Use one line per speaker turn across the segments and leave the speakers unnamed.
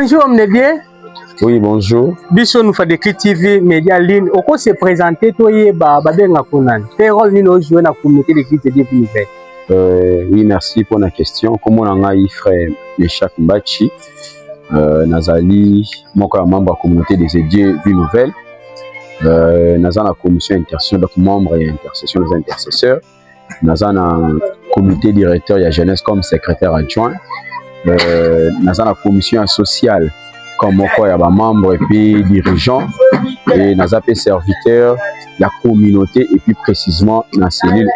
Bonjour, Mnédié.
Oui, bonjour.
Biso nous fait des TV Média Ligne. Au quoi se présenter, toi, Babé Ngakunan. Quel rôle nous jouons dans la communauté de TV Nouvelle?
Oui, merci pour la question. Comme on a eu frère Meshak Mbachi, Nazali, moi, membre de la communauté des édiers Vie Nouvelle, Nazan la commission intercession, donc membre et intercession des intercesseurs, Nazan la comité directeur et jeunesse comme secrétaire adjoint, Nazan la commission sociale comme membre et puis dirigeant, et Nazan serviteur la communauté et puis précisément dans la cellule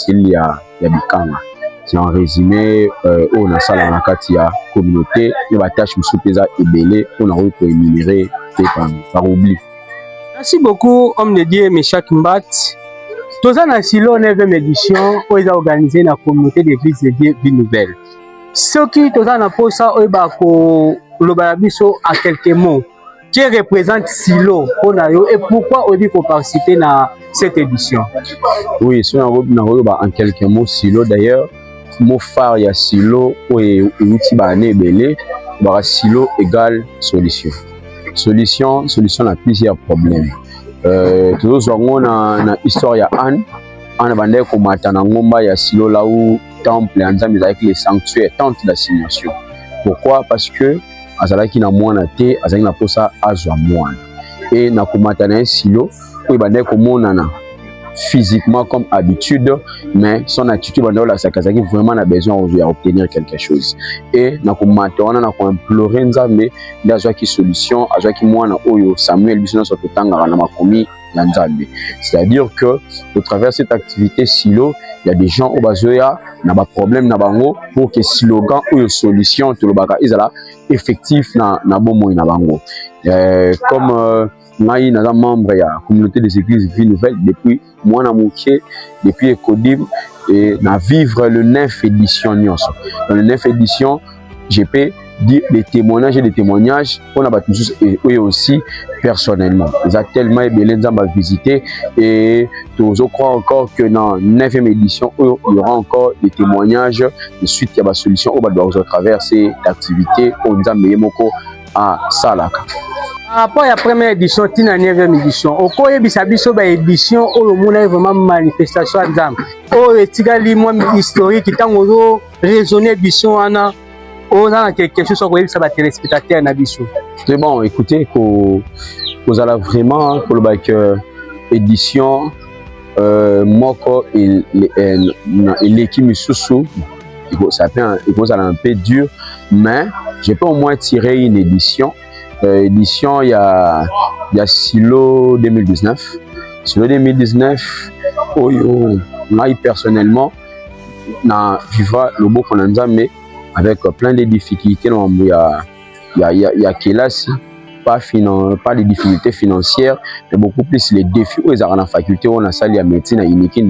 il y a Bikanga. C'est en résumé on a ça dans la communauté et la tâche soupesa et belé on a énumérer par oubli.
Merci beaucoup homme de Dieu Meshak Mbachi. Tous en silo 9e édition où ils ont organisé la communauté d'église de Dieu Vie Nouvelle. Ce qui tous en pour ça le balabiso à quelques mots qui représente Silo et pourquoi on dit qu'il faut participer à cette édition.
Oui, si on a en quelques mots Silo d'ailleurs, mot phare il y a Silo et outil bané belé, Silo égale solution. Solution a plusieurs problèmes. Toujours on a histoire ya Anne bandé comme matana ngomba ya Silo là où temple ensemble avec les sanctuaires, tente d'assignation. Pourquoi? Parce que azalaki na mwana te azalaki na posa azwa mwana et na komata na Silo où bandé komonana physiquement comme habitude, mais son attitude la sakazaki vraiment a besoin d'obtenir quelque chose et na komata wana na ko implorer nzambe ndazwa ki solution azwa ki mwana oyo Samuel bisona so totanga na makomi ya nzambe. C'est-à-dire que au travers de cette activité Silo, il y a des gens au bazoya na ba problème na bango pour que slogan ou solution to le baka izala effectif na bomo na bango. Comme Maï n'a membre de la communauté des églises Vie Nouvelle depuis moi depuis Ecodim et na vivre le 9 édition. Dans le 9 édition, j'ai pu dire des témoignages on a tous et aussi personnellement. Ils ont tellement bien visité et je crois encore que dans la 9e édition, il y aura encore des témoignages de suite il y a des solutions où on doit traverser l'activité on a moko à Salaka.
Après la première édition, la 9e édition, au cours de la édition, on a vraiment manifestation d'âme. On a historique qui a raisonné l'édition, on a quelque chose qui est téléspectateur.
C'est bon, écoutez, vous allez vraiment pour l'édition, Moko et l'équipe Soussou, ça peut être un peu dur, mais je peux au moins tirer une édition. Édition, il y a Silo 2019. Silo 2019, moi personnellement, na vivra le beau qu'on a mais avec plein de difficultés. Il y a Kélassi, pas les difficultés financières, mais beaucoup plus les défis où ils ont la faculté, on a sali à médecine à Inikin,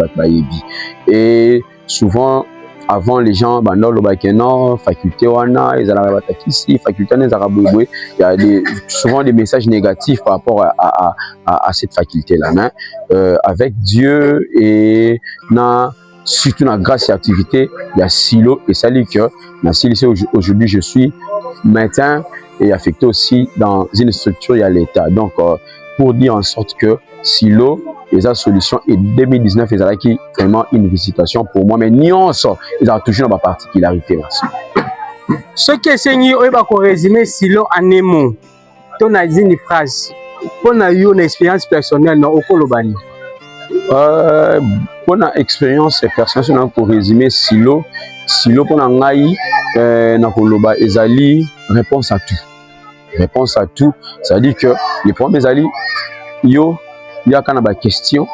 et souvent, avant les gens dans le Bakeno, faculté wana, ils allaient ici, faculté il y a souvent des messages négatifs par rapport à cette faculté là, mais avec Dieu et surtout la grâce et activité, il y a Silo et ça dit que aujourd'hui je suis médecin et affecté aussi dans une structure il y a l'État. Donc pour dire en sorte que Silo les solutions et 2019 ils avaient vraiment une visitation pour moi mais nuance ils ont toujours ma particularité. Merci.
Ce que c'est ni on va résumer Silo en un mot. Ton a dit une phrase. On a eu une expérience personnelle dans Okolobani.
Pour une expérience personnelle pour résumer Silo pour ngai na koloba ezali réponse à tout. Ça dit que les problèmes ezali yo il y a quand na question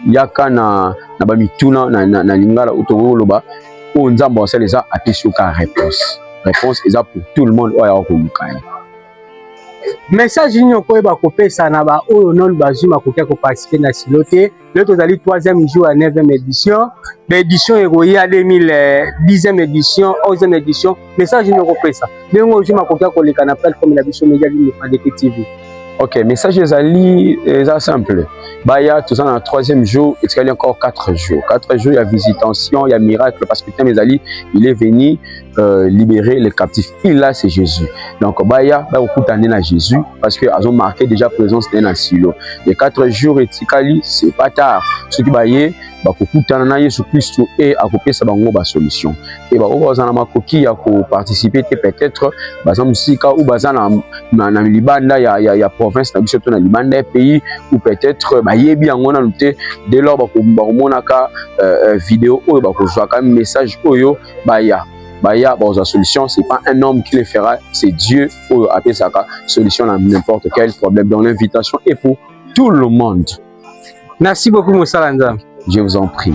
il y a quand na ba mituna na lingala utoloba o nzambo ça les a apeshoka réponse eza pour tout le monde oya okoluka.
Message union ko ba kopesa na ba oyo non bazuma kokia ko participer na Silo te le tozali 3e jour à 9e édition l'édition est à 10e édition 11e édition message union ko pesa bengo bazuma kokia ko leka na plateforme na biso Média Ligne de TV.
Ok, message ezali simple. Baya, tout ça dans le 3e jour, il y a encore 4 jours. 4 jours, il y a visitation, il y a miracle, parce que il est venu libérer les captifs. Il là, c'est Jésus. Donc, Baya, beaucoup d'années à Jésus, parce qu'ils ont marqué déjà présence dans Silo. Les 4 jours, c'est pas tard. Ce qui baye, beaucoup d'années à Jésus-Christ et à couper sa solution. Et vous avez makoki à participer peut-être, bazan musika ou bazan na Libanda, il y a province, na Libanda, pays, ou peut-être, yebi yango na noté dès lors bakomonaka vidéo oyo bakozwaka message oyo baya la solution, c'est pas un homme qui le fera, c'est Dieu oyo apesaka solution à n'importe quel problème. Donc l'invitation est pour tout le monde.
Merci beaucoup Moussa Lanza.
Je vous en prie.